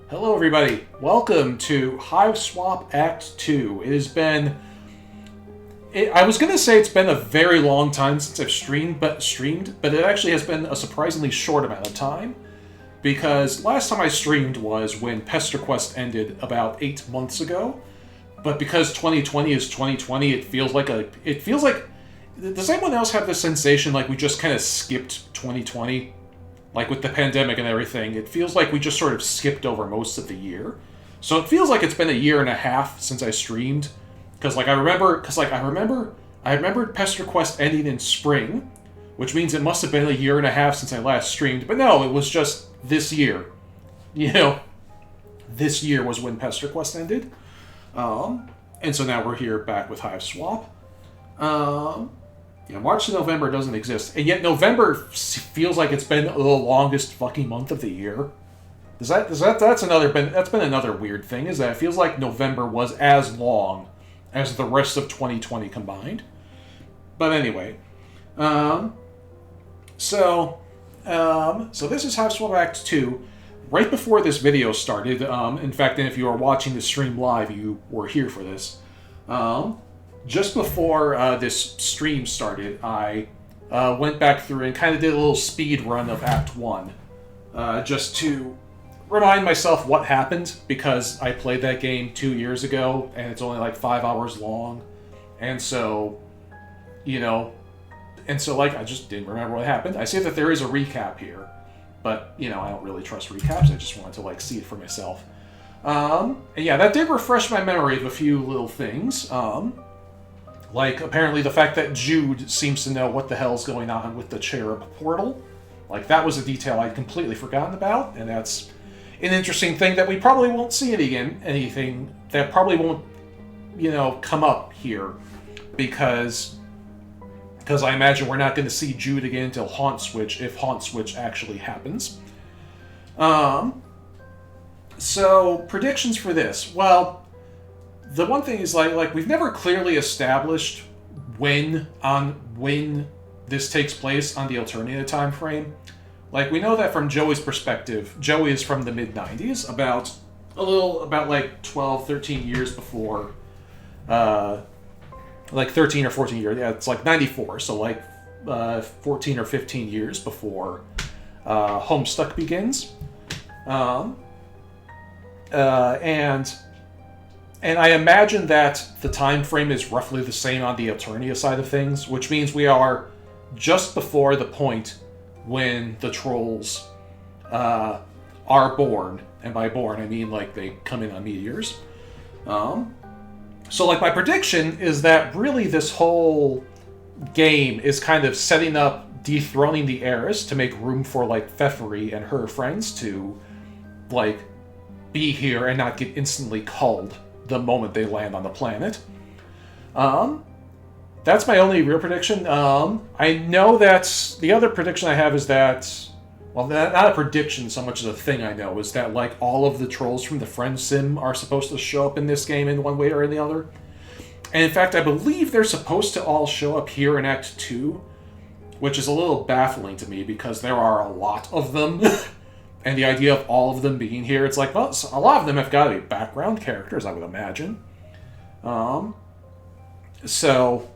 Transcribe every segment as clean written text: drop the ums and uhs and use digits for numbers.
Hello everybody, welcome to Hiveswap Act 2. It has been... I was going to say it's been a very long time since I've streamed, but it actually has been a surprisingly short amount of time. Because last time I streamed was when Pester Quest ended about 8 months ago. But because 2020 is 2020, it feels like... Does anyone else have the sensation like we just kind of skipped 2020? Like with the pandemic and everything, it feels like we just sort of skipped over most of the year. So it feels like it's been a year and a half since I streamed. I remembered Pester Quest ending in spring, which means it must have been a year and a half since I last streamed. But no, it was just this year. You know, this year was when Pester Quest ended. And so now we're here back with Hiveswap. March to November doesn't exist, and yet November feels like it's been the longest fucking month of the year. That's been another weird thing, is that it feels like November was as long as the rest of 2020 combined. But anyway, so this is Hiveswap Act 2. Right before this video started, in fact, and if you are watching the stream live, you were here for this. Just before this stream started, I went back through and kind of did a little speed run of Act 1. Just to remind myself what happened, because I played that game 2 years ago, and it's only like 5 hours long. And so, I just didn't remember what happened. I see that there is a recap here, but, I don't really trust recaps. I just wanted to, see it for myself. And yeah, that did refresh my memory of a few little things. Like, apparently the fact that Jude seems to know what the hell's going on with the Cherub portal. Like, that was a detail I'd completely forgotten about, and that's an interesting thing that we probably won't see it again. Anything that probably won't, come up here. Because I imagine we're not going to see Jude again until Haunt Switch, if Haunt Switch actually happens. So, predictions for this. Well... The one thing is, we've never clearly established when this takes place on the Alternia time frame. Like, we know that from Joey's perspective, Joey is from the mid-90s, about 12, 13 years before, 13 or 14 years, yeah, it's 94, so 14 or 15 years before Homestuck begins. And I imagine that the time frame is roughly the same on the Alternia side of things, which means we are just before the point when the trolls are born. And by born, I mean they come in on meteors. So my prediction is that really this whole game is kind of setting up dethroning the heiress to make room for Pfeffery and her friends to be here and not get instantly culled the moment they land on the planet. That's my only real prediction. I know that the other prediction I have is that, well, not a prediction so much as a thing I know, is that all of the trolls from the Friend Sim are supposed to show up in this game in one way or the other. And in fact, I believe they're supposed to all show up here in Act 2, which is a little baffling to me because there are a lot of them. And the idea of all of them being here, it's well, a lot of them have got to be background characters, I would imagine. And so,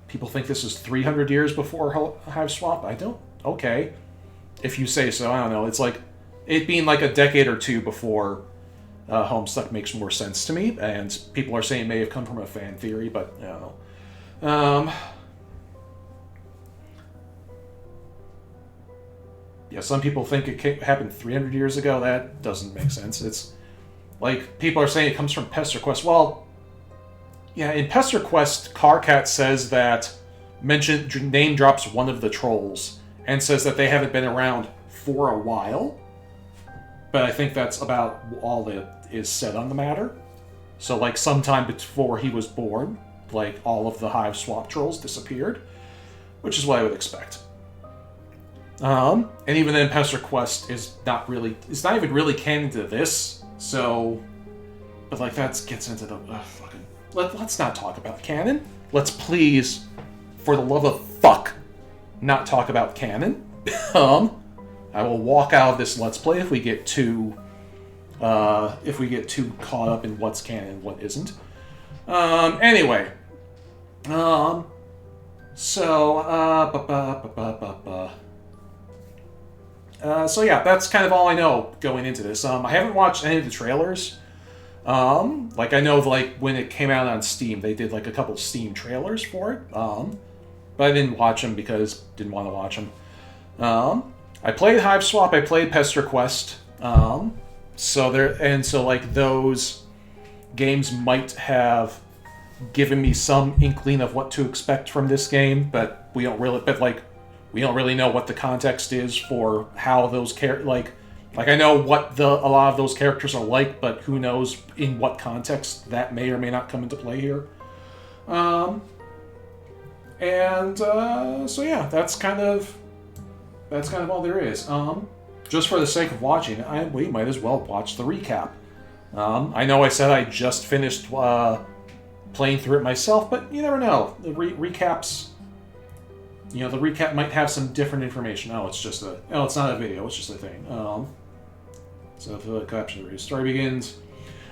people think this is 300 years before Hiveswap? I don't... Okay. If you say so, I don't know. It's it being a decade or two before... Homestuck makes more sense to me, and people are saying it may have come from a fan theory, but I don't know. Yeah, some people think it happened 300 years ago. That doesn't make sense. It's people are saying it comes from Pester Quest. Well, yeah, in Pester Quest, Carcat says that name drops one of the trolls and says that they haven't been around for a while. But I think that's about all that is said on the matter. So, sometime before he was born, all of the Hiveswap trolls disappeared, which is what I would expect. And even then, Pester Quest is not even really canon to this, so... But, that gets into the fucking let's not talk about canon. Let's please, for the love of fuck, not talk about canon. I will walk out of this Let's Play if we get too caught up in what's canon and what isn't. Anyway. So yeah, that's kind of all I know going into this. I haven't watched any of the trailers. Like I know, like when it came out on Steam, they did like a couple Steam trailers for it. But I didn't watch them because didn't want to watch them. I played Hiveswap. I played Pester Quest. So like those games might have given me some inkling of what to expect from this game, but we don't really know what the context is for how those like I know what a lot of those characters are like, but who knows in what context that may or may not come into play here. So yeah, that's kind of all there is. Just for the sake of watching, we might as well watch the recap. I know I said I just finished playing through it myself, but you never know. The recaps, the recap might have some different information. It's not a video, it's just a thing. So the caption, story begins.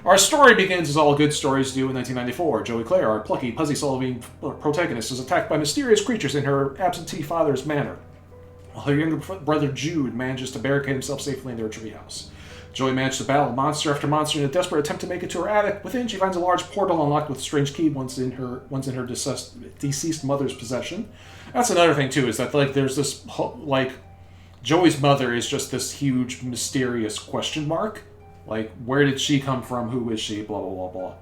Our story begins as all good stories do in 1994. Joey Clare, our plucky, puzzly-solving protagonist, is attacked by mysterious creatures in her absentee father's manor, while her younger brother Jude manages to barricade himself safely in their treehouse. Joey manages to battle monster after monster in a desperate attempt to make it to her attic. Within, she finds a large portal unlocked with a strange key once in her deceased mother's possession. That's another thing, too, is that, like, there's this, like, Joey's mother is just this huge, mysterious question mark. Like, where did she come from? Who is she? Blah, blah, blah, blah.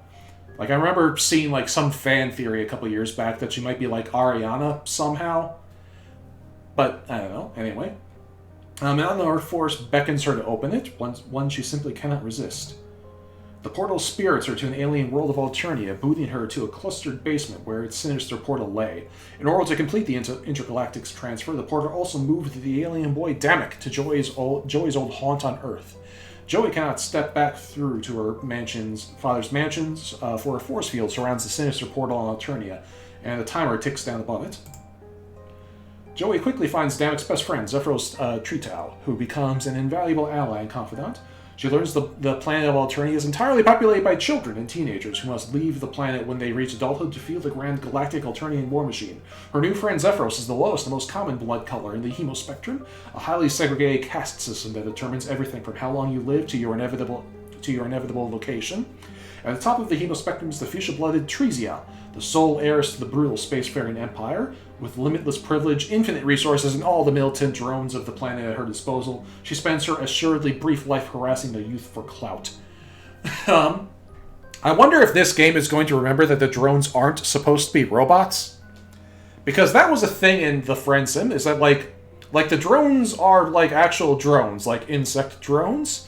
Like, I remember seeing, like, some fan theory a couple years back that she might be, like, Ariana somehow. But, I don't know. Anyway. An unknown force beckons her to open it, one she simply cannot resist. The portal spirits her to an alien world of Alternia, booting her to a clustered basement where its sinister portal lay. In order to complete the intergalactic transfer, the portal also moved the alien boy Damek to Joey's old haunt on Earth. Joey cannot step back through to her father's mansions, for a force field surrounds the sinister portal on Alternia, and a timer ticks down above it. Joey quickly finds Damek's best friend, Zephros Tritau, who becomes an invaluable ally and confidant. She learns the planet of Alternia is entirely populated by children and teenagers who must leave the planet when they reach adulthood to field the grand galactic Alternian war machine. Her new friend Zephros is the lowest and most common blood color in the hemospectrum, a highly segregated caste system that determines everything from how long you live to your inevitable location. At the top of the hemospectrum is the fuchsia-blooded Trezia, the sole heiress to the brutal spacefaring empire. With limitless privilege, infinite resources, and all the militant drones of the planet at her disposal, she spends her assuredly brief life harassing the youth for clout. I wonder if this game is going to remember that the drones aren't supposed to be robots. Because that was a thing in the Friend Sim, is that, like the drones are, like, actual drones, like insect drones.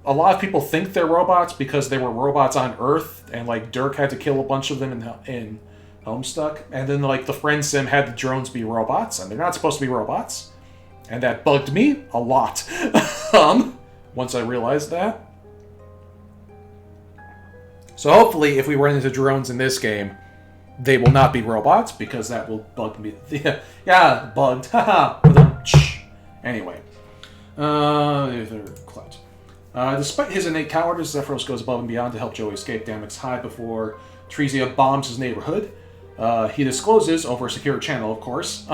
A lot of people think they're robots because they were robots on Earth, and, like, Dirk had to kill a bunch of them in Homestuck. And then, like, the Friend Sim had the drones be robots, and they're not supposed to be robots. And that bugged me a lot. Once I realized that. So hopefully, if we run into drones in this game, they will not be robots, because that will bug me. Yeah, bugged. Haha. Anyway. Clout. Despite his innate cowardice, Zephros goes above and beyond to help Joey escape Damek's hide before Trezia bombs his neighborhood. He discloses, over a secure channel, of course.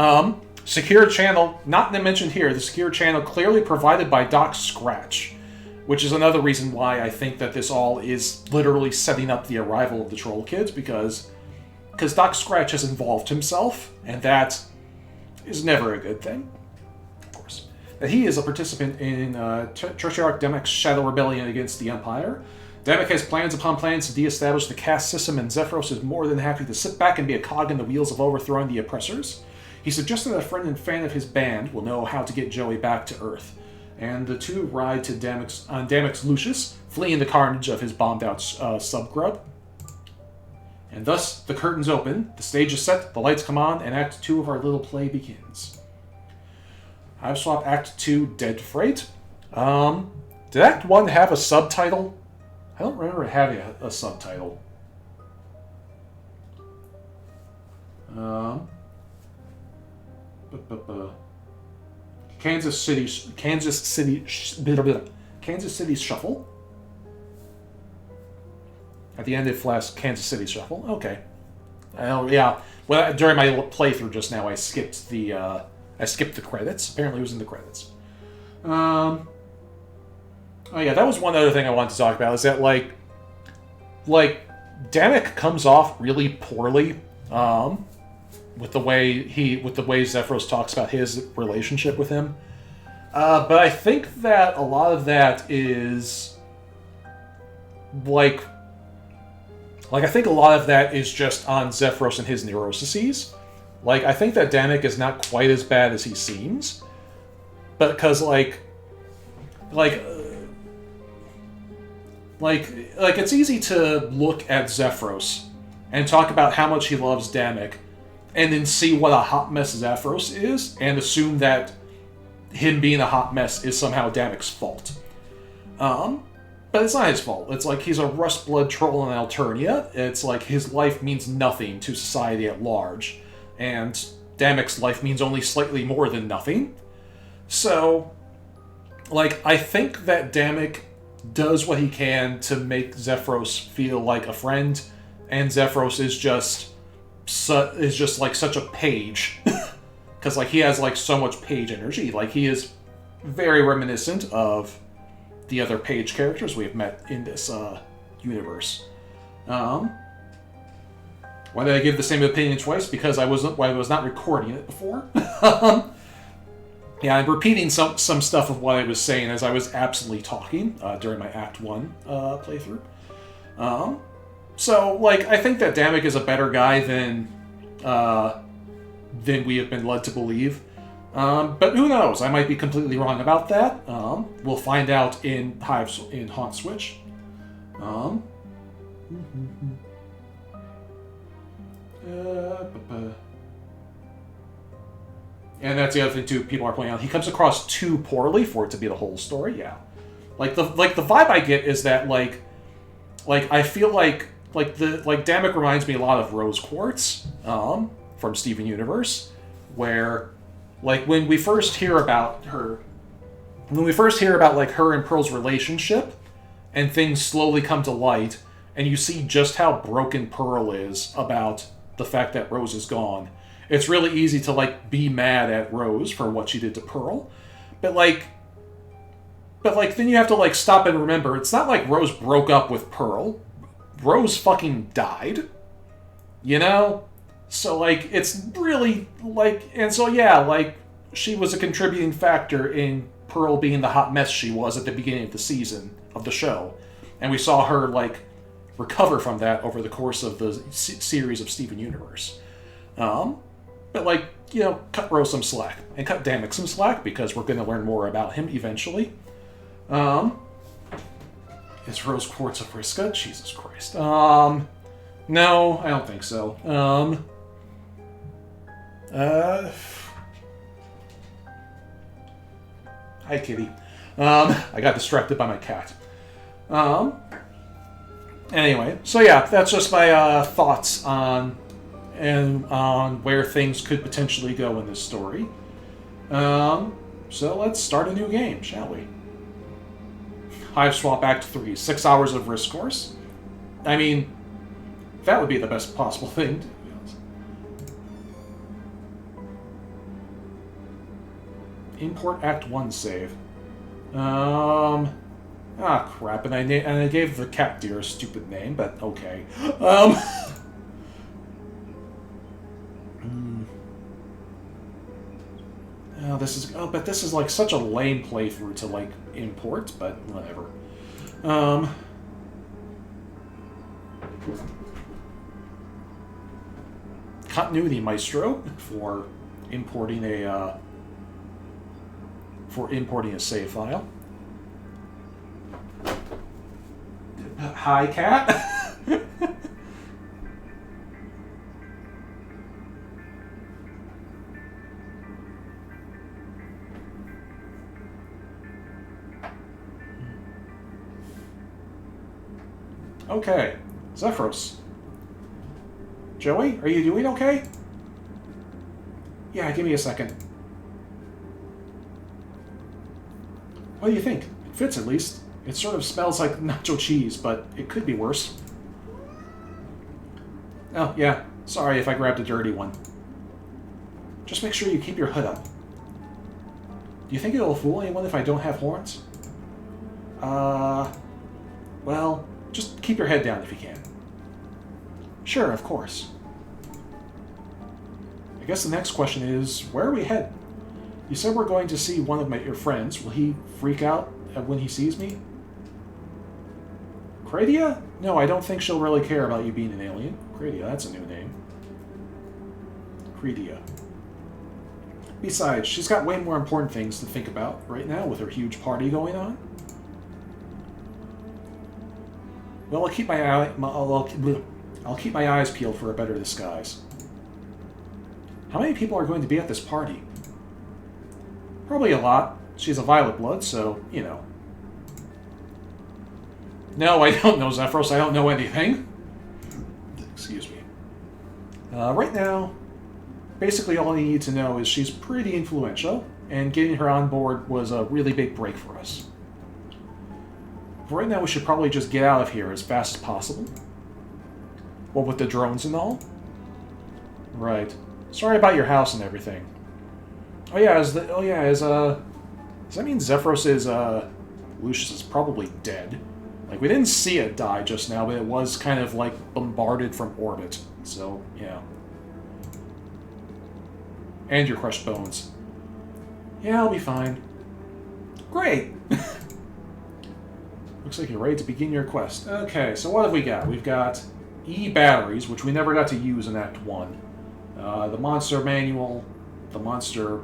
Secure channel, not mentioned here, the secure channel clearly provided by Doc Scratch, which is another reason why I think that this all is literally setting up the arrival of the Troll Kids, because Doc Scratch has involved himself, and that is never a good thing. That he is a participant in Tertiarch Damek's Shadow Rebellion against the Empire. Damek has plans upon plans to de-establish the caste system, and Zephros is more than happy to sit back and be a cog in the wheels of overthrowing the oppressors. He suggested that a friend and fan of his band will know how to get Joey back to Earth, and the two ride to Damek's Lucius, fleeing the carnage of his bombed-out subgrub. And thus, the curtains open, the stage is set, the lights come on, and Act 2 of our little play begins. Hiveswap Act 2 Dead Freight. Did Act 1 have a subtitle? I don't remember it having a subtitle. Kansas City Shuffle. At the end, it flashed Kansas City Shuffle. Okay. Oh yeah. Well, during my playthrough just now, I skipped the credits. Apparently, it was in the credits. Oh yeah, that was one other thing I wanted to talk about. Is that like Damek comes off really poorly. With the way Zephros talks about his relationship with him. But I think that a lot of that is I think a lot of that is just on Zephros and his neuroses. Like, I think that Damek is not quite as bad as he seems. But because it's easy to look at Zephros and talk about how much he loves Damek, and then see what a hot mess Zephros is, and assume that him being a hot mess is somehow Damek's fault. But it's not his fault. It's like he's a rust-blood troll in Alternia. It's like his life means nothing to society at large, and Damek's life means only slightly more than nothing. So, I think that Damek does what he can to make Zephros feel like a friend, and Zephros is just such a page, because he has so much page energy. He is very reminiscent of the other page characters we have met in this universe. Why did I give the same opinion twice? Because I was not recording it before. Yeah, I'm repeating some stuff of what I was saying as I was absently talking during my Act 1 playthrough. So, I think that Damek is a better guy than we have been led to believe. But who knows? I might be completely wrong about that. We'll find out in Haunt Switch. And that's the other thing too. People are pointing out he comes across too poorly for it to be the whole story. Yeah, the vibe I get is that I feel like Damek reminds me a lot of Rose Quartz from Steven Universe, where when we first hear about her, her and Pearl's relationship, and things slowly come to light, and you see just how broken Pearl is about the fact that Rose is gone. It's really easy to be mad at Rose for what she did to Pearl, but then you have to stop and remember it's not like Rose broke up with Pearl. Rose fucking died, you know? So, it's really, and so, yeah, she was a contributing factor in Pearl being the hot mess she was at the beginning of the season, of the show. And we saw her, recover from that over the course of the series of Steven Universe. But, cut Rose some slack, and cut Damek some slack, because we're going to learn more about him eventually. Is Rose Quartz a Vriska? Jesus Christ. No, I don't think so. Hi, kitty. I got distracted by my cat. Anyway, so yeah, that's just my thoughts on where things could potentially go in this story. So let's start a new game, shall we? Hiveswap Act 3, 6 hours of risk course. I mean, that would be the best possible thing, to be honest. Import Act 1 save. Crap, and I gave the cat deer a stupid name, but okay. But this is such a lame playthrough to import, but whatever. Continuity Maestro for importing a save file. Hi, cat. Okay, Zephros. Joey, are you doing okay? Yeah, give me a second. What do you think? It fits, at least. It sort of smells like nacho cheese, but it could be worse. Oh, yeah. Sorry if I grabbed a dirty one. Just make sure you keep your hood up. Do you think it'll fool anyone if I don't have horns? Well, just keep your head down if you can. Sure, of course. I guess the next question is, where are we headed? You said we're going to see one of your friends. Will he freak out when he sees me? Cradia? No, I don't think she'll really care about you being an alien. Cradia, that's a new name. Cradia. Besides, she's got way more important things to think about right now with her huge party going on. Well, I'll keep my eyes peeled for a better disguise. How many people are going to be at this party? Probably a lot. She's a violet blood, so, you know. No, I don't know, Zephros. I don't know anything. Excuse me. Right now, basically all I need to know is she's pretty influential, and getting her on board was a really big break for us. For right now, we should probably just get out of here as fast as possible. What with the drones and all? Right. Sorry about your house and everything. Oh yeah, does that mean Zephros is, Lucius is probably dead? Like, we didn't see it die just now, but it was kind of, like, bombarded from orbit. So, yeah. And your crushed bones. Yeah, I'll be fine. Great! Looks like you're ready to begin your quest. Okay, so what have we got? We've got E-batteries, which we never got to use in Act 1. The monster manual, the monster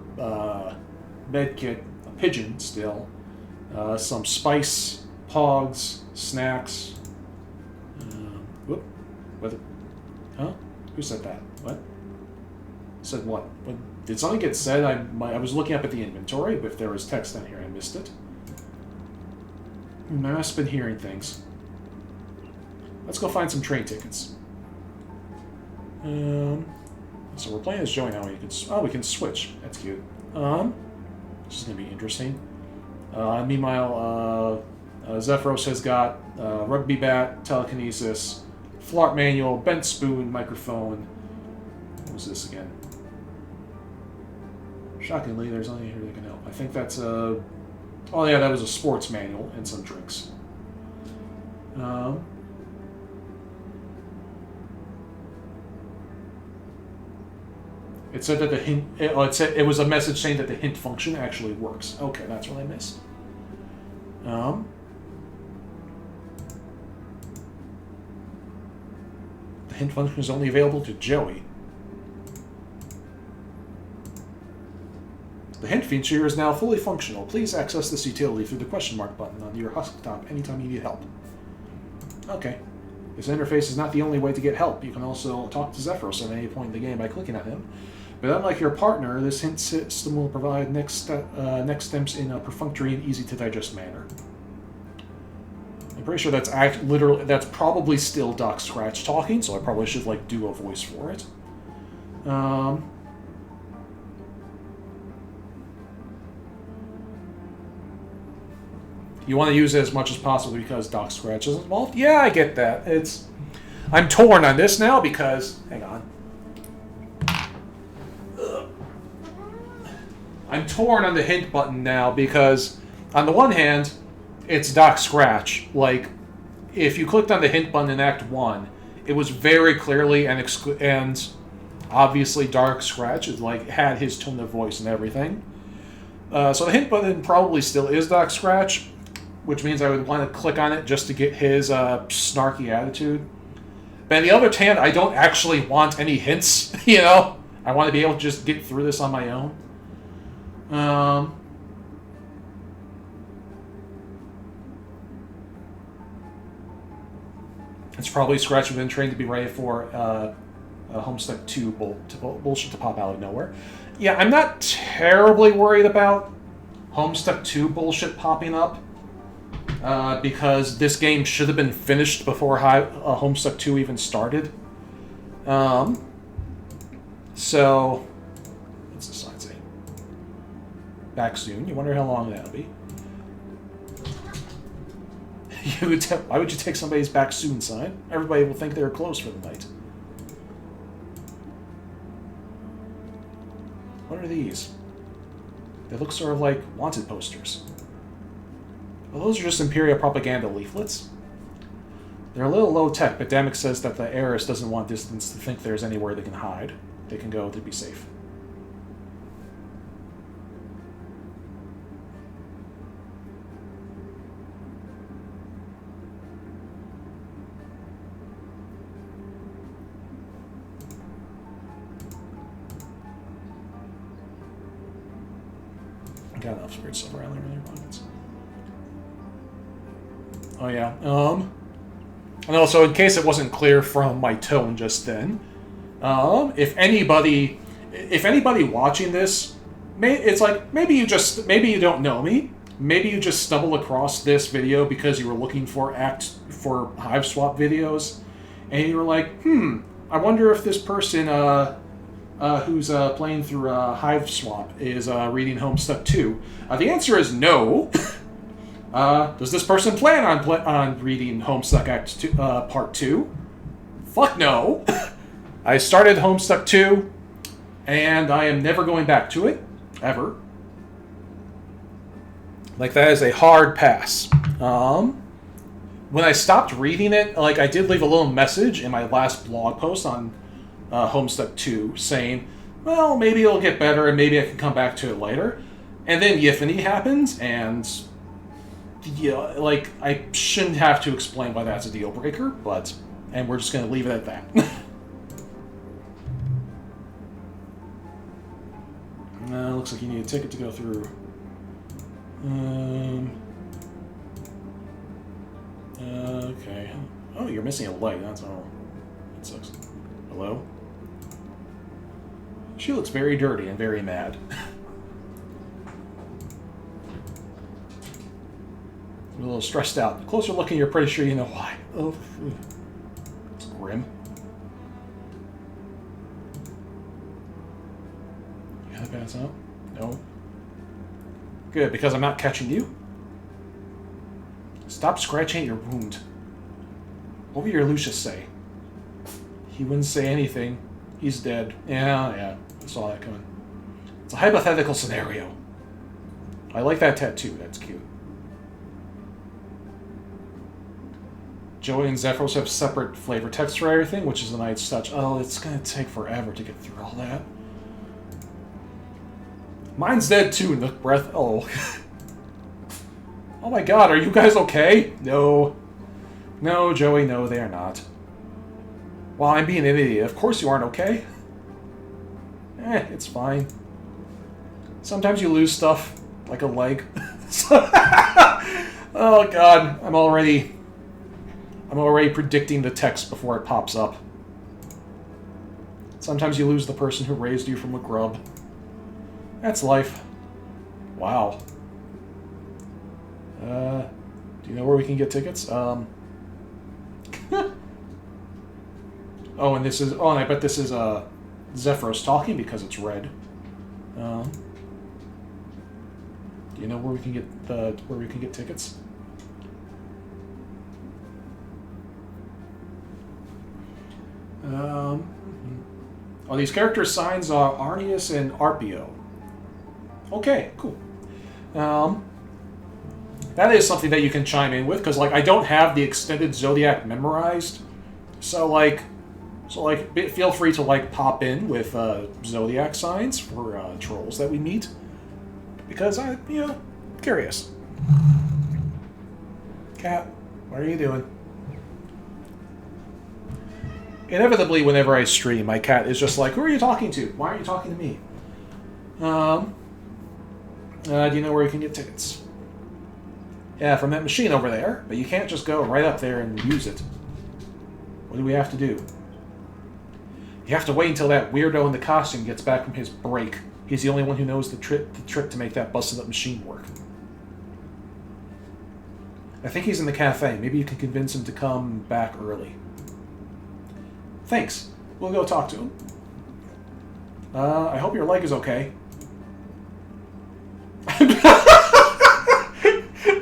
medkit, a pigeon still, some spice, pogs, snacks. Whoop. Huh? Who said that? What? Said what? Did something get said? I was looking up at the inventory, but if there was text down here, I missed it. I must have been hearing things. Let's go find some train tickets. So we're playing as Joey now. We can switch. That's cute. This is gonna be interesting. Meanwhile, Zephros has got rugby bat, telekinesis, flart manual, bent spoon, microphone. What was this again? Shockingly, there's nothing here that can help. I think that's a... Oh yeah, that was a sports manual and some drinks. It said that the hint... It was a message saying that the hint function actually works. Okay, that's what I missed. The hint function is only available to Joey. The hint feature is now fully functional. Please access this utility through the question mark button on your desktop anytime you need help. Okay. This interface is not the only way to get help. You can also talk to Zephros at any point in the game by clicking on him. But unlike your partner, this hint system will provide next steps in a perfunctory and easy-to-digest manner. I'm pretty sure that's probably still Doc Scratch talking, so I probably should do a voice for it. You want to use it as much as possible because Doc Scratch is involved? Yeah, I get that. I'm torn on this now because... Hang on. I'm torn on the hint button now because, on the one hand, it's Doc Scratch. Like, if you clicked on the hint button in Act 1, it was very clearly and obviously Doc Scratch had his tone of voice and everything. So the hint button probably still is Doc Scratch, which means I would want to click on it just to get his snarky attitude. But on the other hand, I don't actually want any hints, you know? I want to be able to just get through this on my own. It's probably Scratch within trained to be ready for a Homestep 2 bullshit to pop out of nowhere. Yeah, I'm not terribly worried about Homestep 2 bullshit popping up. Because this game should have been finished before Homestep 2 even started. So, let's back soon. You wonder how long that'll be. Why would you take somebody's back soon sign? Everybody will think they're closed for the night. What are these? They look sort of like wanted posters. Well, those are just Imperial propaganda leaflets. They're a little low-tech, but Damek says that the heiress doesn't want dissidents to think there's anywhere they can hide. They can go to be safe. I got enough spirit silver out there in their pockets. Oh yeah, and also, in case it wasn't clear from my tone just then, if anybody watching this, it's like maybe you don't know me, maybe you just stumbled across this video because you were looking for Hiveswap videos, and you were like, I wonder if this person who's playing through Hiveswap is reading Homestuck 2. The answer is no. Does this person plan on reading Homestuck Act 2, Part 2? Fuck no. I started Homestuck 2, and I am never going back to it, ever. Like, that is a hard pass. When I stopped reading it, like, I did leave a little message in my last blog post on Homestuck 2 saying, well, maybe it'll get better and maybe I can come back to it later. And then Yiffany happens, and yeah, like, I shouldn't have to explain why that's a deal breaker, and we're just going to leave it at that. Looks like you need a ticket to go through. Okay. Oh, you're missing a light, that's all. That sucks. Hello? She looks very dirty and very mad. I'm a little stressed out. The closer looking, you're pretty sure you know why. Oh, it's grim. You gotta pass out? No. Good, because I'm not catching you. Stop scratching at your wound. What would your Lucius say? He wouldn't say anything. He's dead. Yeah, I saw that coming. It's a hypothetical scenario. I like that tattoo, that's cute. Joey and Zephros have separate flavor text for everything, which is a nice touch. Oh, it's gonna take forever to get through all that. Mine's dead too, Nook Breath. Oh. Oh my god, are you guys okay? No. No, Joey, no, they are not. Well, I'm being an idiot. Of course you aren't okay. It's fine. Sometimes you lose stuff, like a leg. Oh god, I'm already predicting the text before it pops up. Sometimes you lose the person who raised you from a grub. That's life. Wow. Do you know where we can get tickets? Oh, and this is... Oh, and I bet this is Zephros talking because it's red. Do you know where we can get tickets? Oh, these character signs are Arnius and Arpio. Okay, cool. That is something that you can chime in with, because, like, I don't have the extended Zodiac memorized. So feel free to, like, pop in with Zodiac signs for trolls that we meet. Because I'm curious. Cat, what are you doing? Inevitably, whenever I stream, my cat is just like, who are you talking to? Why aren't you talking to me? Do you know where you can get tickets? Yeah, from that machine over there, but you can't just go right up there and use it. What do we have to do? You have to wait until that weirdo in the costume gets back from his break. He's the only one who knows the trick to make that busted-up machine work. I think he's in the cafe. Maybe you can convince him to come back early. Thanks. We'll go talk to him. I hope your leg is okay.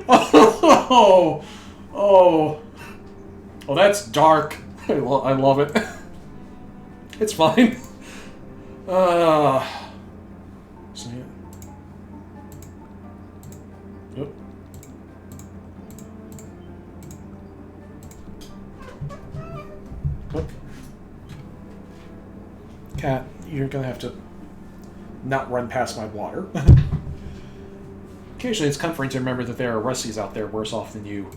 Oh, oh, oh, that's dark. I love it. It's fine. So yeah. Yep. Whoop. Cat, you're gonna have to not run past my water. Occasionally it's comforting to remember that there are Russies out there worse off than you.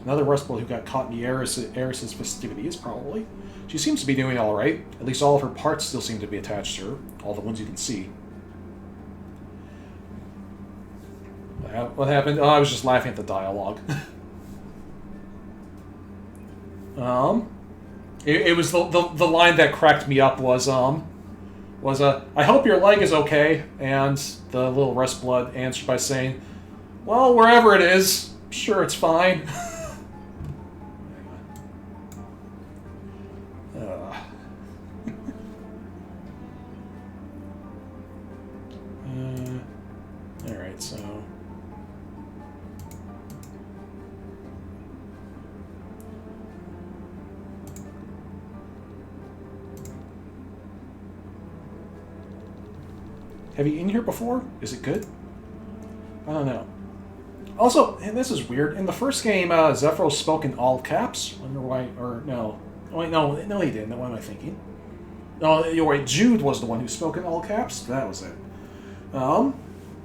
Another Rustblood who got caught in the heiress's festivities, probably. She seems to be doing alright. At least all of her parts still seem to be attached to her. All the ones you can see. What happened? Oh, I was just laughing at the dialogue. It was the line that cracked me up was I hope your leg is okay, and the little Rustblood answered by saying, well, wherever it is, sure it's fine. Alright, so... Have you eaten here before? Is it good? I don't know. Also, and this is weird, in the first game, Zephros spoke in all caps. I wonder why, or no. Oh, wait, no, he didn't. What am I thinking? No, you're right, Jude was the one who spoke in all caps. That was it.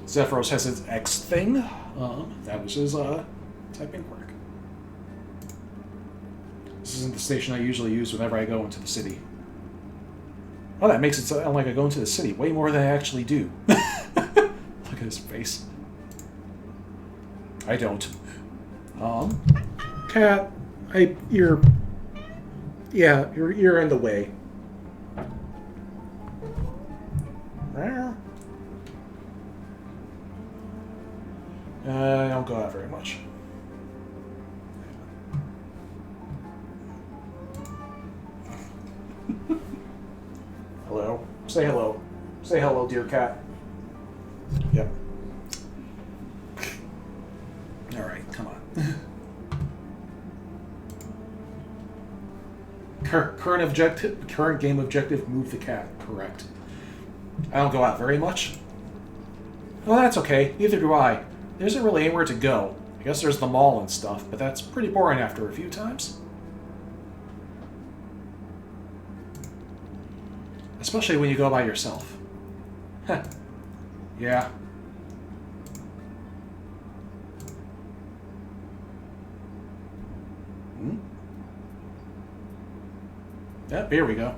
Zephros has his X thing. That was his, typing quirk. This isn't the station I usually use whenever I go into the city. Oh, that makes it sound like I go into the city way more than I actually do. Look at his face. I don't. Cat, you're in the way. I don't go out very much. Hello. Say hello. Say hello, dear cat. Yep. Alright, come on. Current game objective, move the cat. Correct. I don't go out very much. Well, that's okay. Neither do I. There isn't really anywhere to go. I guess there's the mall and stuff, but that's pretty boring after a few times. Especially when you go by yourself. Heh. Yeah. Hmm? Yep, here we go.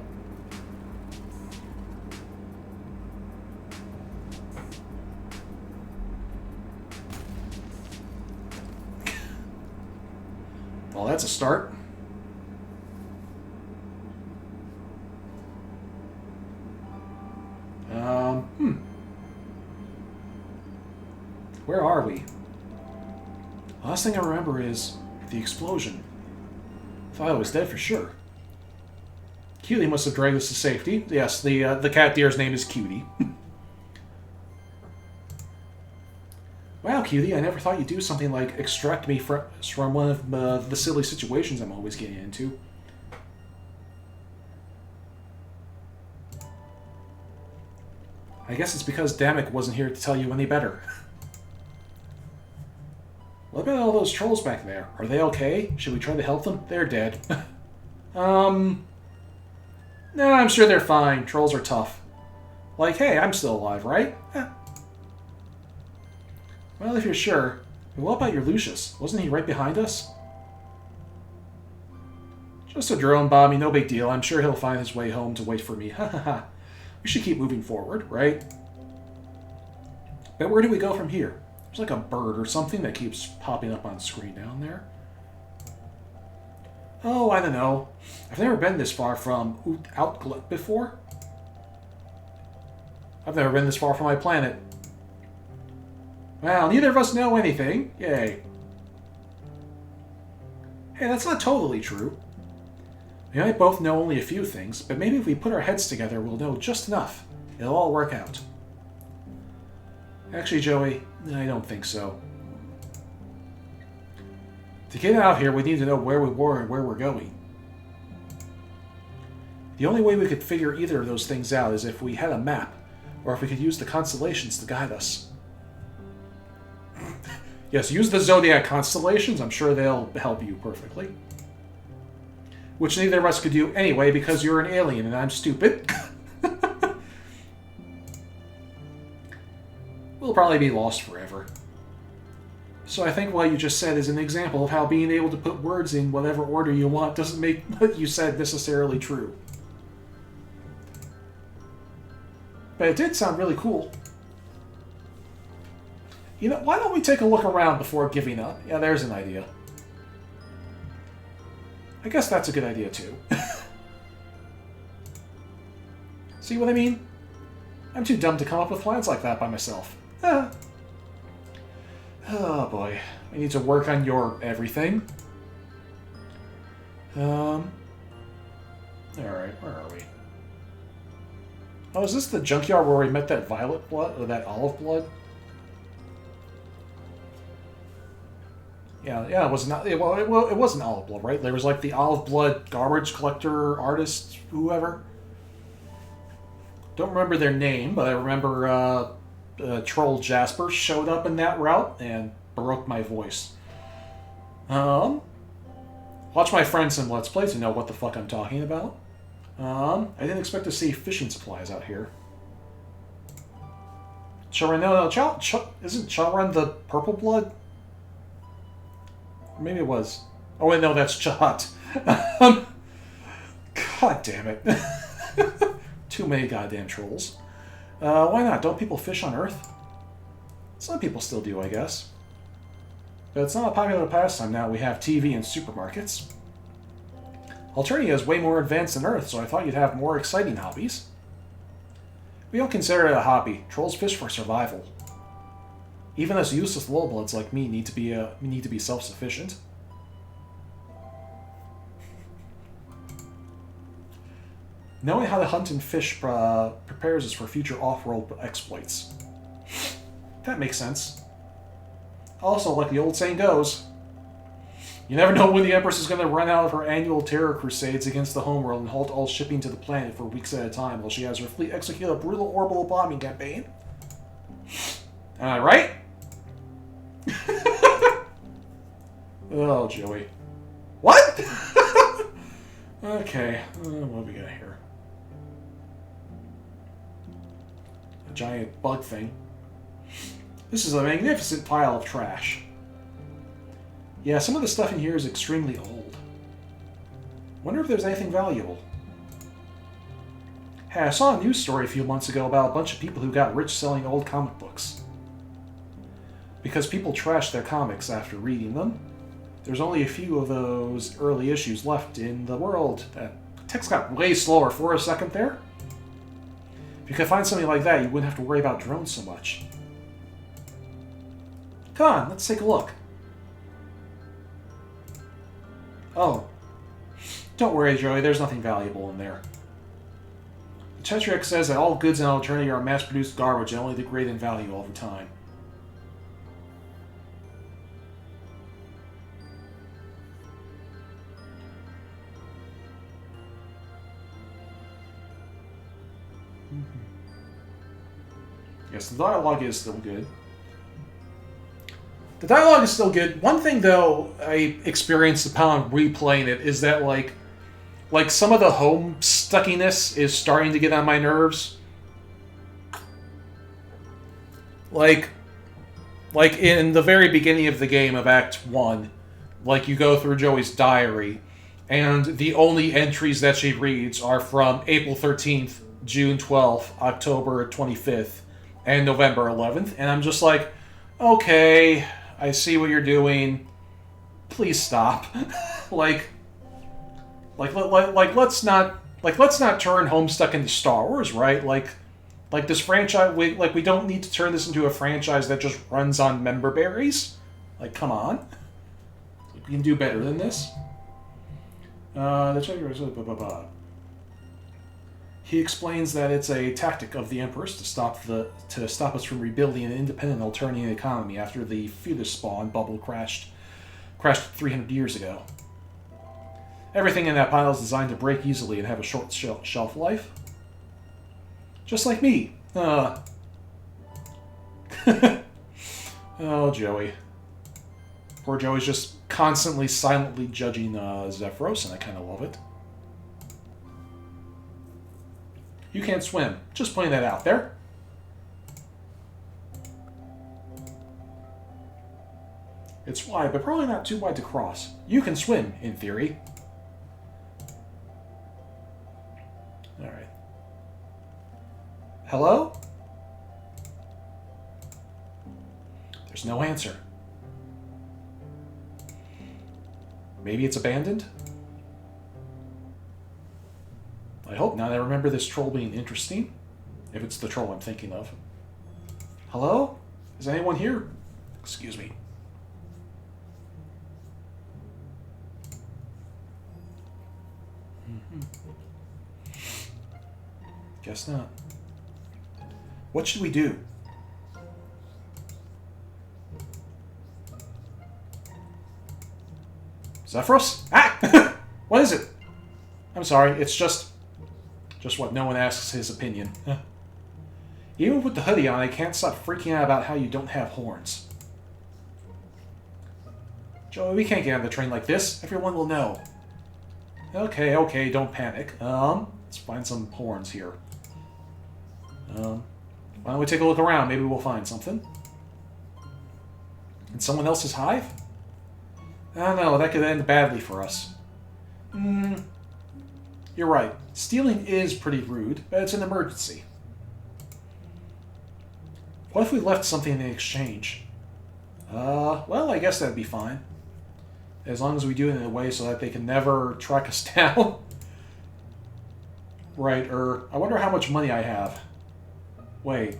Well, that's a start. Where are we? Last thing I remember is the explosion. Thought I was dead for sure. Cutie must have dragged us to safety. Yes, the cat deer's name is Cutie. Wow, Cutie, I never thought you'd do something like extract me from one of the silly situations I'm always getting into. I guess it's because Damek wasn't here to tell you any better. What about all those trolls back there? Are they okay? Should we try to help them? They're dead. No, I'm sure they're fine. Trolls are tough. Like, hey, I'm still alive, right? Eh. Well, if you're sure. What about your Lucius? Wasn't he right behind us? Just a drone, Bobby. No big deal. I'm sure he'll find his way home to wait for me. Ha ha ha. We should keep moving forward, right? But where do we go from here? There's like a bird or something that keeps popping up on screen down there. Oh, I don't know. I've never been this far from Outlet before. I've never been this far from my planet. Well, neither of us know anything. Yay. Hey, that's not totally true. We might both know only a few things, but maybe if we put our heads together, we'll know just enough. It'll all work out. Actually, Joey, I don't think so. To get out of here, we need to know where we were and where we're going. The only way we could figure either of those things out is if we had a map, or if we could use the constellations to guide us. Yes, use the zodiac constellations. I'm sure they'll help you perfectly. Which neither of us could do anyway, because you're an alien and I'm stupid. We'll probably be lost forever. So I think what you just said is an example of how being able to put words in whatever order you want doesn't make what you said necessarily true. But it did sound really cool. You know, why don't we take a look around before giving up? Yeah, there's an idea. I guess that's a good idea, too. See what I mean? I'm too dumb to come up with plans like that by myself. Oh, boy. I need to work on your everything. Alright, where are we? Oh, is this the junkyard where we met that violet blood, or that olive blood? Yeah, it was not. It wasn't olive blood, right? There was like the olive blood garbage collector, artist, whoever. Don't remember their name, but I remember Troll Jasper showed up in that route and broke my voice. Watch my friends in Let's Play to know what the fuck I'm talking about. I didn't expect to see fishing supplies out here. Isn't Charan the purple blood? Maybe it was. Oh wait, no, that's Chahat. God damn it. Too many goddamn trolls. Why not? Don't people fish on Earth? Some people still do, I guess. But it's not a popular pastime now we have TV and supermarkets. Alternia is way more advanced than Earth, so I thought you'd have more exciting hobbies. We don't consider it a hobby. Trolls fish for survival. Even us useless lowbloods like me need to be self-sufficient. Knowing how to hunt and fish prepares us for future off-world exploits. That makes sense. Also, like the old saying goes, you never know when the Empress is going to run out of her annual terror crusades against the homeworld and halt all shipping to the planet for weeks at a time while she has her fleet execute a brutal orbital bombing campaign. Am I right? Oh, Joey. What? Okay, what do we got here? A giant bug thing. This is a magnificent pile of trash. Yeah, some of the stuff in here is extremely old. Wonder if there's anything valuable. Hey, I saw a news story a few months ago about a bunch of people who got rich selling old comic books. Because people trashed their comics after reading them. There's only a few of those early issues left in the world. Text got way slower for a second there. If you could find something like that, you wouldn't have to worry about drones so much. Come on, let's take a look. Oh. Don't worry, Joey, there's nothing valuable in there. The Tetrarch says that all goods in Alternia are mass-produced garbage and only degrade in value over time. Yes, the dialogue is still good. The dialogue is still good. One thing, though, I experienced upon replaying it is that, like some of the home-stuckiness is starting to get on my nerves. Like in the very beginning of the game of Act 1, like, you go through Joey's diary, and the only entries that she reads are from April 13th, June 12th, October 25th, and November 11th, and I'm just like, okay, I see what you're doing. Please stop. let's not turn Homestuck into Star Wars, right? Like this franchise, we don't need to turn this into a franchise that just runs on member berries. Like, come on, we can do better than this. He explains that it's a tactic of the Emperor's to stop us from rebuilding an independent alternative economy after the fetus spawn bubble crashed 300 years ago. Everything in that pile is designed to break easily and have a short shelf life. Just like me. Oh, Joey. Poor Joey's just constantly silently judging Zephros, and I kind of love it. You can't swim. Just putting that out there. It's wide, but probably not too wide to cross. You can swim, in theory. Alright. Hello? There's no answer. Maybe it's abandoned? I hope not. I remember this troll being interesting. If it's the troll I'm thinking of. Hello? Is anyone here? Excuse me. Guess not. What should we do? Zephros? Ah! What is it? I'm sorry, it's just what no one asks his opinion. Even with the hoodie on, I can't stop freaking out about how you don't have horns. Joey, we can't get on the train like this. Everyone will know. Okay, don't panic. Let's find some horns here. Why don't we take a look around? Maybe we'll find something. In someone else's hive? I don't know, that could end badly for us. You're right. Stealing is pretty rude, but it's an emergency. What if we left something in exchange? Well, I guess that'd be fine. As long as we do it in a way so that they can never track us down. Right, I wonder how much money I have. Wait.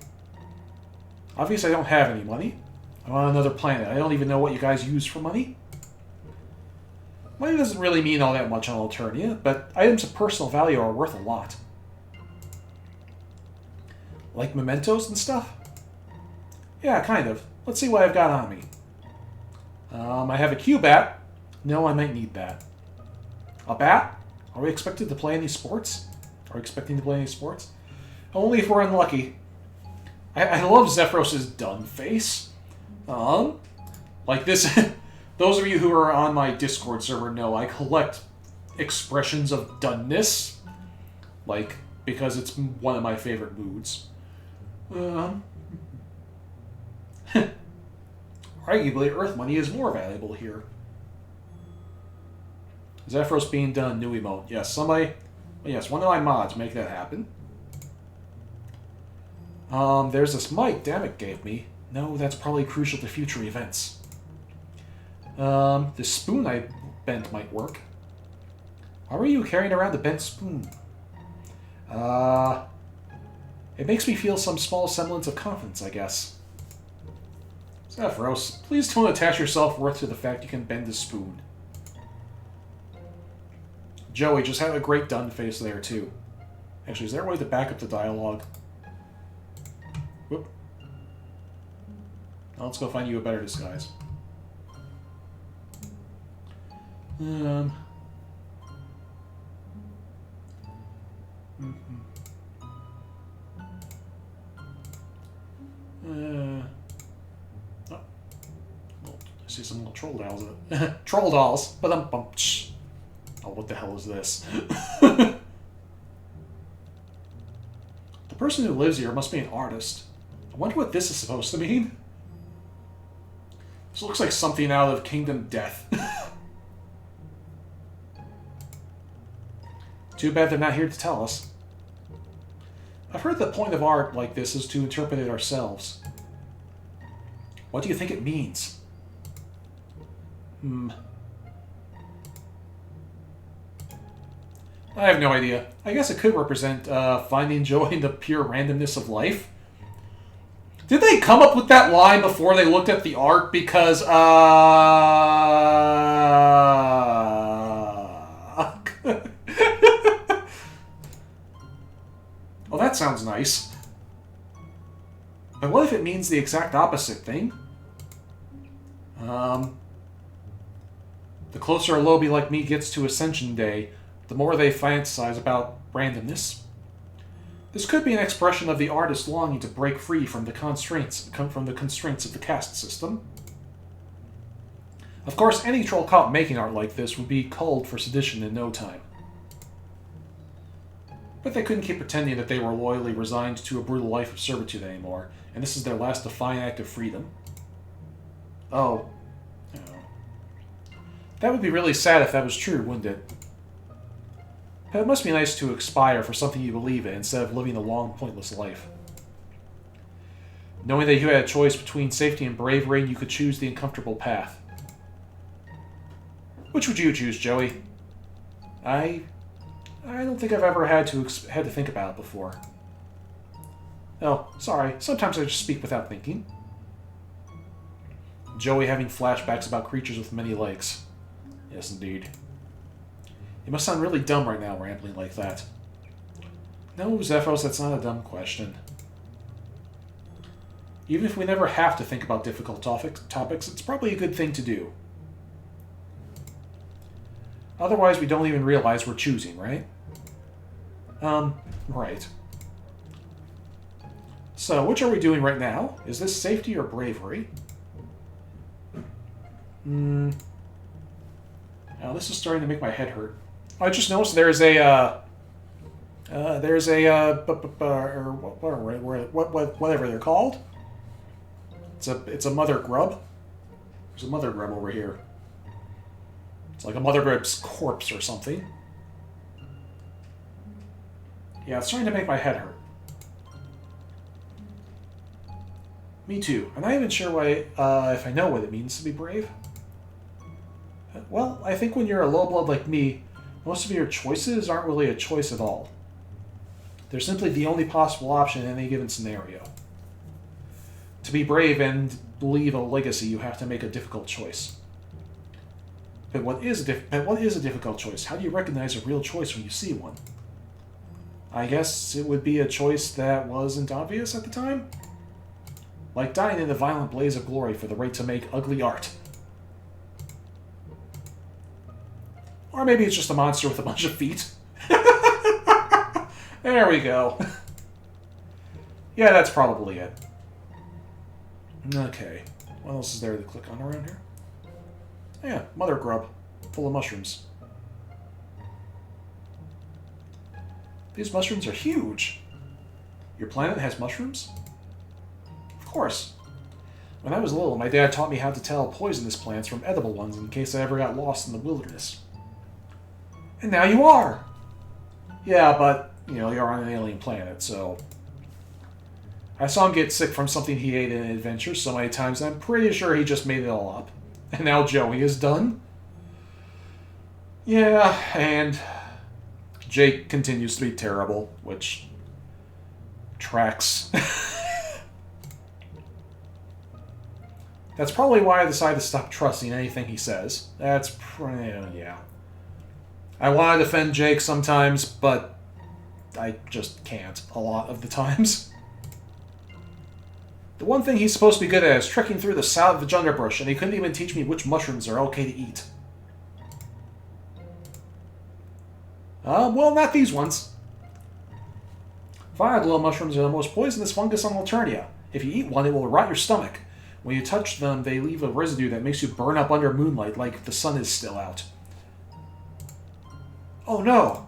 Obviously I don't have any money. I'm on another planet. I don't even know what you guys use for money. Money doesn't really mean all that much on Alternia, but items of personal value are worth a lot. Like mementos and stuff? Yeah, kind of. Let's see what I've got on me. I have a Q-bat. No, I might need that. A bat? Are we expected to play any sports? Only if we're unlucky. I love Zephros' done face. Like this... Those of you who are on my Discord server know I collect expressions of doneness. Like, because it's one of my favorite moods. Arguably, Earth money is more valuable here. Zephros being done, new emote. Yes, somebody... Yes, one of my mods make that happen. There's this mic Dammit gave me. No, that's probably crucial to future events. The spoon I bent might work. Why were you carrying around the bent spoon? It makes me feel some small semblance of confidence, I guess. Zephros, please don't attach your self-worth to the fact you can bend a spoon. Joey just had a great done face there, too. Actually, is there a way to back up the dialogue? Whoop. Now let's go find you a better disguise. Oh. I see some little troll dolls. Troll dolls. Ba-dum-bum. Oh, what the hell is this? The person who lives here must be an artist. I wonder what this is supposed to mean. This looks like something out of Kingdom Death. Too bad they're not here to tell us. I've heard the point of art like this is to interpret it ourselves. What do you think it means? I have no idea. I guess it could represent finding joy in the pure randomness of life. Did they come up with that line before they looked at the art? Because, that sounds nice. But what if it means the exact opposite thing? The closer a lobby like me gets to Ascension Day, the more they fantasize about randomness. This could be an expression of the artist longing to break free from the constraints of the caste system. Of course, any troll caught making art like this would be culled for sedition in no time. But they couldn't keep pretending that they were loyally resigned to a brutal life of servitude anymore, and this is their last defiant act of freedom. Oh. That would be really sad if that was true, wouldn't it? But it must be nice to expire for something you believe in instead of living a long, pointless life. Knowing that you had a choice between safety and bravery, you could choose the uncomfortable path. Which would you choose, Joey? I don't think I've ever had to think about it before. Oh, sorry. Sometimes I just speak without thinking. Joey having flashbacks about creatures with many legs. Yes, indeed. You must sound really dumb right now, rambling like that. No, Zephros, that's not a dumb question. Even if we never have to think about difficult topics, it's probably a good thing to do. Otherwise, we don't even realize we're choosing, right? Right. So, which are we doing right now? Is this safety or bravery? Now, this is starting to make my head hurt. I just noticed there's a, whatever they're called. It's a mother grub. There's a mother grub over here. It's like a mother grub's corpse or something. Yeah, it's starting to make my head hurt. Me too. I'm not even sure why, if I know what it means to be brave. Well, I think when you're a low-blood like me, most of your choices aren't really a choice at all. They're simply the only possible option in any given scenario. To be brave and leave a legacy, you have to make a difficult choice. But what is a difficult choice? How do you recognize a real choice when you see one? I guess it would be a choice that wasn't obvious at the time? Like dying in a violent blaze of glory for the right to make ugly art. Or maybe it's just a monster with a bunch of feet. There we go. Yeah, that's probably it. Okay. What else is there to click on around here? Yeah, mother grub. Full of mushrooms. These mushrooms are huge. Your planet has mushrooms? Of course. When I was little, my dad taught me how to tell poisonous plants from edible ones in case I ever got lost in the wilderness. And now you are! Yeah, but, you're on an alien planet, so... I saw him get sick from something he ate in an adventure so many times, I'm pretty sure he just made it all up. And now Joey is done? Yeah, and... Jake continues to be terrible, which... tracks. That's probably why I decided to stop trusting anything he says. Yeah. I want to defend Jake sometimes, but I just can't a lot of the times. The one thing he's supposed to be good at is trekking through the salvage underbrush, and he couldn't even teach me which mushrooms are okay to eat. Well, not these ones. Fire glow mushrooms are the most poisonous fungus on Alternia. If you eat one, it will rot your stomach. When you touch them, they leave a residue that makes you burn up under moonlight like the sun is still out. Oh no!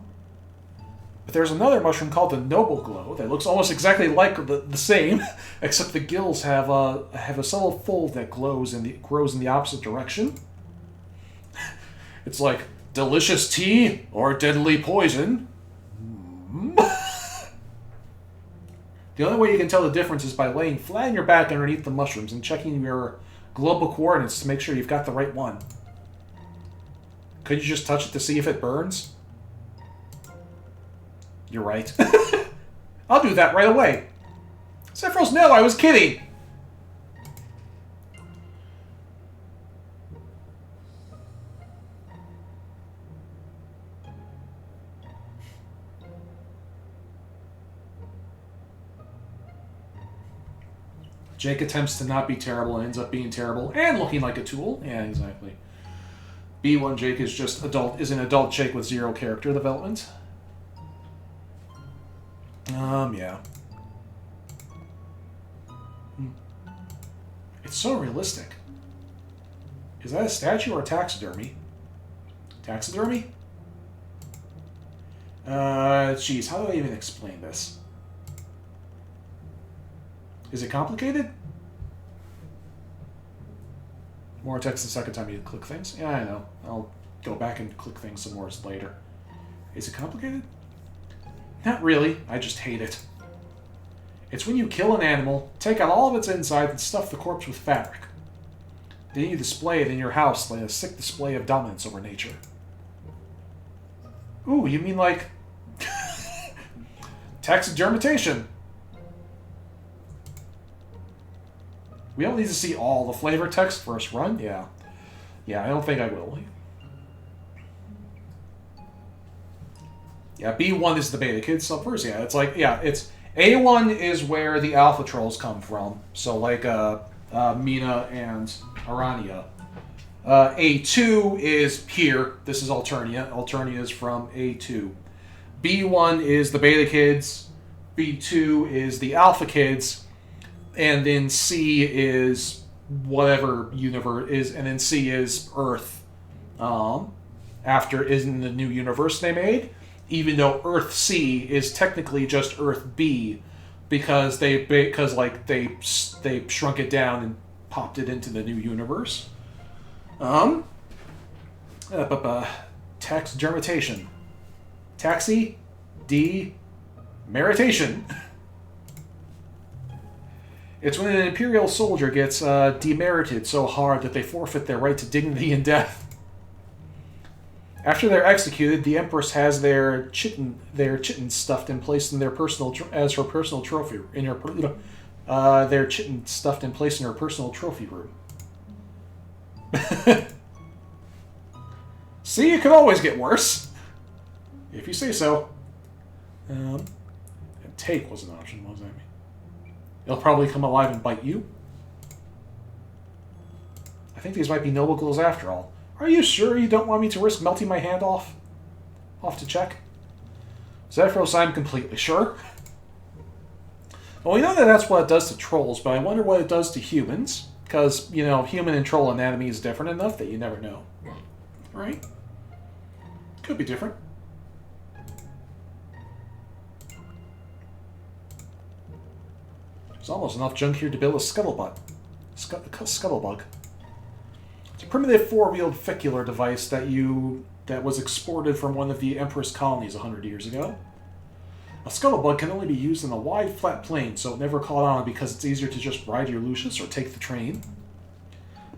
But there's another mushroom called the Noble Glow that looks almost exactly like the same, except the gills have a subtle fold that grows in the opposite direction. It's like delicious tea or deadly poison. The only way you can tell the difference is by laying flat on your back underneath the mushrooms and checking your global coordinates to make sure you've got the right one. Could you just touch it to see if it burns? You're right. I'll do that right away. Zephros, no, I was kidding! Jake attempts to not be terrible and ends up being terrible and looking like a tool. Yeah, exactly. B1 Jake is just an adult Jake with 0 character development. Yeah. It's so realistic. Is that a statue or a taxidermy? Taxidermy? Geez, how do I even explain this? Is it complicated? More text the second time you click things? Yeah, I know. I'll go back and click things some more later. Is it complicated? Not really. I just hate it. It's when you kill an animal, take out all of its insides, and stuff the corpse with fabric. Then you display it in your house like a sick display of dominance over nature. Ooh, you mean like... taxidermitation. We don't need to see all the flavor text first run? Yeah. Yeah, I don't think I will. Yeah, B1 is the beta kids. So first, yeah, it's like, yeah, it's... A1 is where the alpha trolls come from. So like Mina and Arania. A2 is here. This is Alternia. Alternia is from A2. B1 is the beta kids. B2 is the alpha kids. And then C is whatever universe is, and then C is Earth. After isn't the new universe they made, even though Earth C is technically just Earth B, because they shrunk it down and popped it into the new universe. Taxidermitation. Taxi D Meritation. It's when an Imperial soldier gets demerited so hard that they forfeit their right to dignity and death. After they're executed, the Empress has their chitin stuffed and placed in their personal as her personal trophy in her their chitin stuffed and placed in her personal trophy room. See, it could always get worse, if you say so. And take was an option. What does that mean? It'll probably come alive and bite you. I think these might be noble ghouls after all. Are you sure you don't want me to risk melting my hand off? Off to check. Zephros, I'm completely sure. Well, we know that that's what it does to trolls, but I wonder what it does to humans. Because, you know, human and troll anatomy is different enough that you never know. Right? Could be different. There's almost enough junk here to build a scuttlebug. Scuttlebug. It's a primitive four-wheeled fecular device that was exported from one of the Empress colonies 100 years ago. A scuttlebug can only be used in a wide, flat plain, so it never caught on because it's easier to just ride your Lucius or take the train.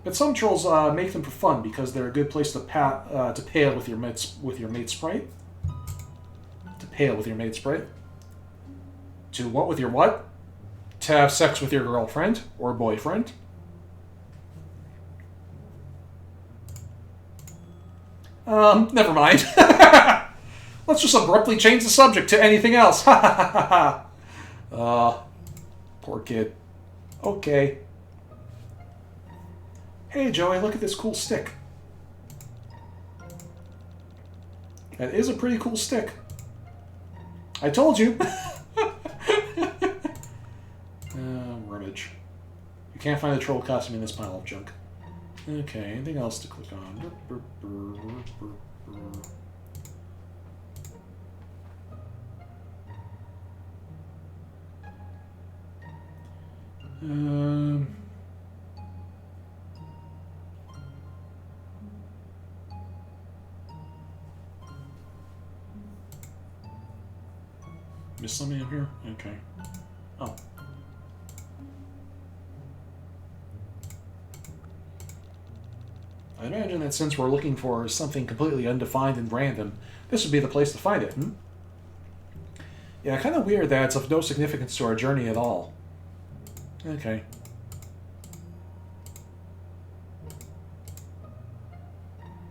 But some trolls make them for fun because they're a good place to pale with your mate sprite. To pale with your mate sprite. To what with your what? To have sex with your girlfriend or boyfriend. Never mind. Let's just abruptly change the subject to anything else. Poor kid. Okay. Hey, Joey, look at this cool stick. That is a pretty cool stick. I told you. Rubbish. You can't find the troll costume in this pile of junk. Okay, anything else to click on? Missed something up here? Okay. Oh. I imagine that since we're looking for something completely undefined and random, this would be the place to find it, hmm? Yeah, kind of weird that it's of no significance to our journey at all. Okay.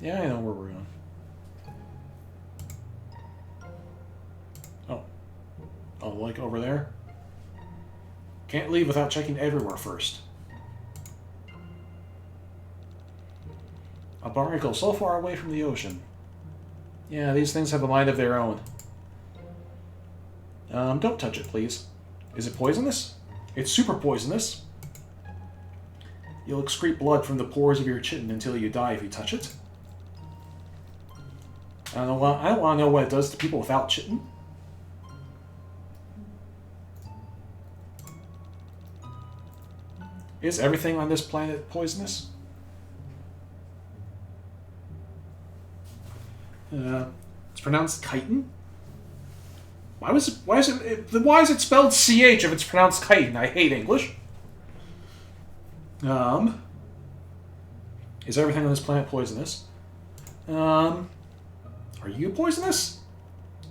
Yeah, I know where we're going. Oh. Oh, like over there? Can't leave without checking everywhere first. A barnacle so far away from the ocean. Yeah, these things have a mind of their own. Don't touch it, please. Is it poisonous? It's super poisonous. You'll excrete blood from the pores of your chitin until you die if you touch it. I don't want to know what it does to people without chitin. Is everything on this planet poisonous? It's pronounced chitin. Why is it spelled CH if it's pronounced chitin? I hate English. Is everything on this planet poisonous? Are you poisonous?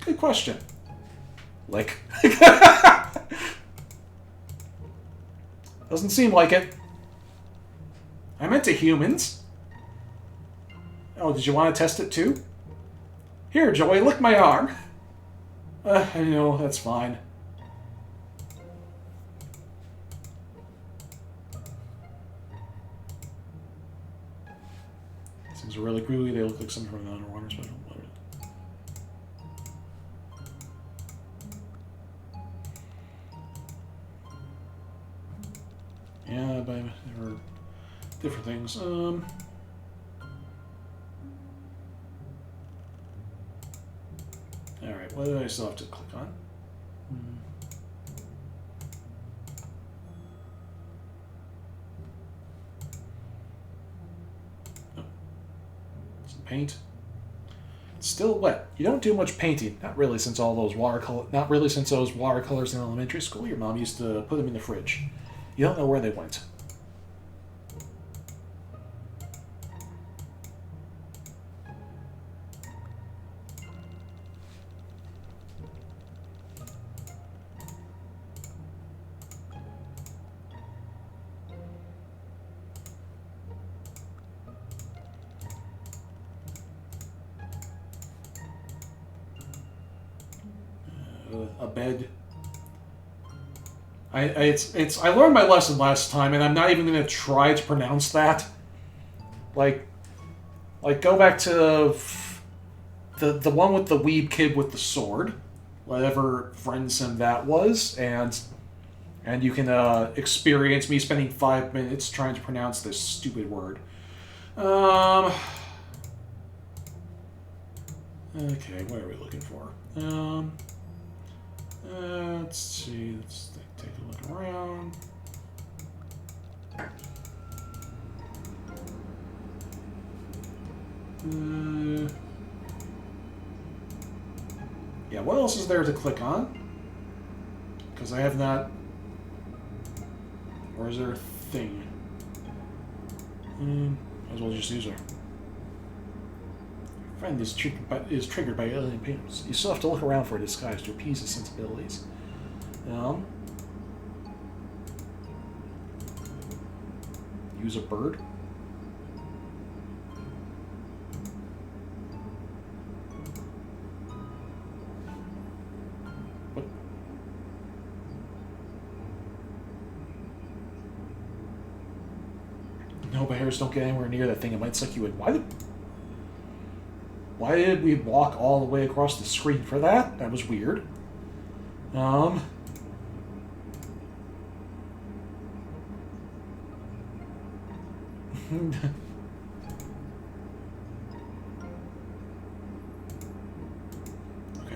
Good question. Like, doesn't seem like it. I meant to humans. Oh, did you want to test it too? Here, Joey, lick my arm. I know, that's fine. Things are really gooey. They look like something from an underwater special. Yeah, but there are different things. Alright, what do I still have to click on? Oh. Some paint. It's still wet. You don't do much painting. Not really since those watercolors in elementary school. Your mom used to put them in the fridge. You don't know where they went. A bed. I learned my lesson last time, and I'm not even going to try to pronounce that. Like go back to the one with the weeb kid with the sword, whatever friend sim that was, and you can experience me spending 5 minutes trying to pronounce this stupid word. Okay, what are we looking for? Let's see. Let's take a look around. Yeah, what else is there to click on? Because I have not... Or is there a thing? Might as well just use her. Friend is triggered by alien payments. You still have to look around for a disguise to appease his sensibilities. Use a bird. What? No, bears don't get anywhere near that thing. It might suck you in. Why did we walk all the way across the screen for that? That was weird. Okay,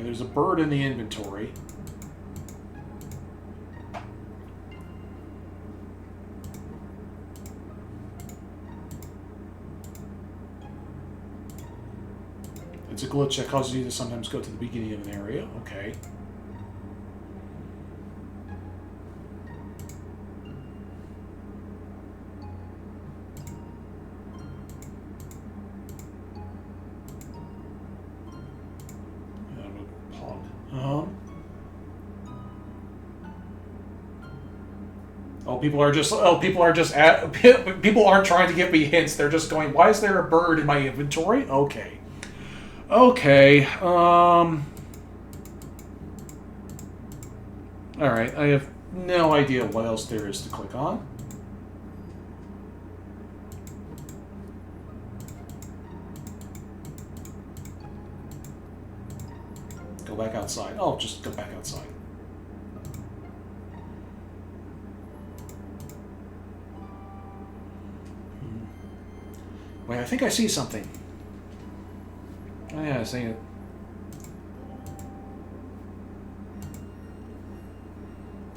there's a bird in the inventory. It's a glitch that causes you to sometimes go to the beginning of an area. Okay. People aren't trying to give me hints. They're just going, why is there a bird in my inventory? Okay. Okay. Alright, I have no idea what else there is to click on. Go back outside. Oh, just go back outside. Wait, I think I see something. Oh yeah, I see it.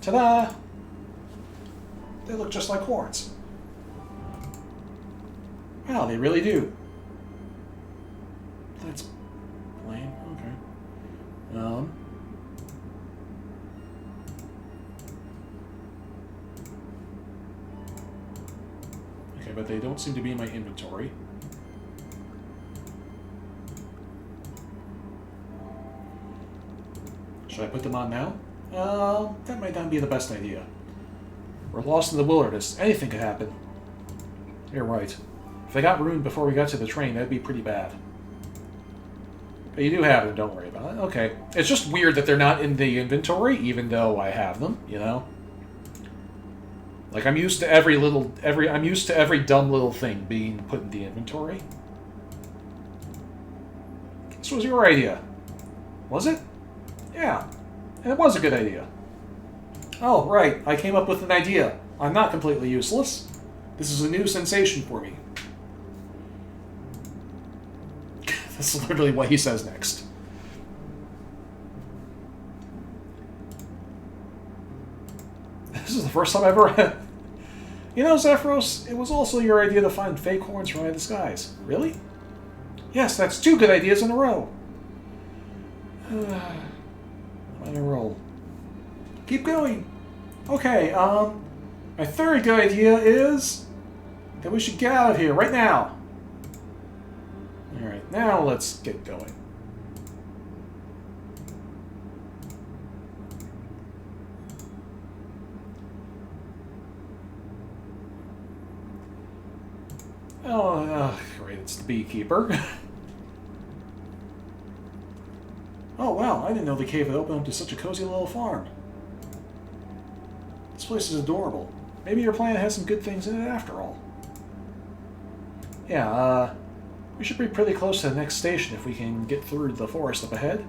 Ta-da! They look just like quartz. Wow, they really do. That's lame. Okay. Okay, but they don't seem to be in my inventory. Should I put them on now? That might not be the best idea. We're lost in the wilderness. Anything could happen. You're right. If they got ruined before we got to the train, that'd be pretty bad. But you do have them, don't worry about it. Okay. It's just weird that they're not in the inventory, even though I have them, you know? Like, I'm used to every dumb little thing being put in the inventory. This was your idea. Was it? Yeah. And it was a good idea. Oh, right. I came up with an idea. I'm not completely useless. This is a new sensation for me. This is literally what he says next. This is the first time I've ever had... You know, Zephros, it was also your idea to find fake horns from the skies. Really? Yes, that's 2 good ideas in a row. I'm on a roll. Keep going. Okay, my third good idea is that we should get out of here right now. Alright, now let's get going. Oh, great, it's the beekeeper. Oh, wow, I didn't know the cave had opened up to such a cozy little farm. This place is adorable. Maybe your planet has some good things in it after all. Yeah, we should be pretty close to the next station if we can get through the forest up ahead.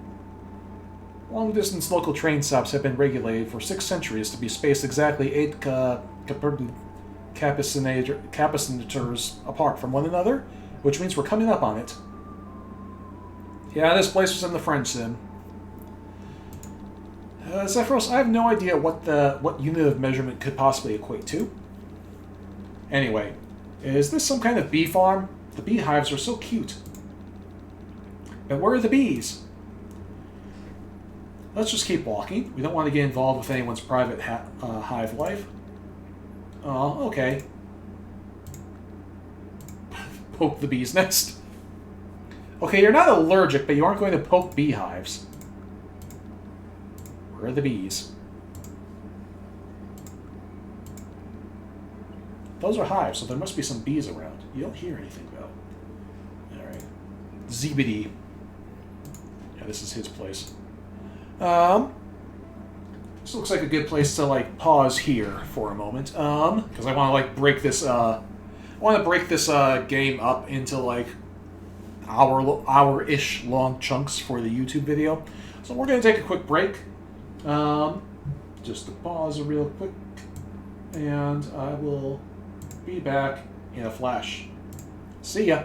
Long-distance local train stops have been regulated for 6 centuries to be spaced exactly 8 capacitors apart from one another, which means we're coming up on it. Yeah, this place was in the French Sim. Zephros, I have no idea what unit of measurement could possibly equate to. Anyway, is this some kind of bee farm? The beehives are so cute. But where are the bees? Let's just keep walking. We don't want to get involved with anyone's private hive life. Oh, okay. Poke the bee's nest. Okay, you're not allergic, but you aren't going to poke beehives. Where are the bees? Those are hives, so there must be some bees around. You don't hear anything, though. Alright. Zebedee. Yeah, this is his place. This looks like a good place to, like, pause here for a moment. Because I want to, like, break this, game up into, like, hour-ish long chunks for the YouTube video. So we're going to take a quick break. Just to pause real quick. And I will be back in a flash. See ya!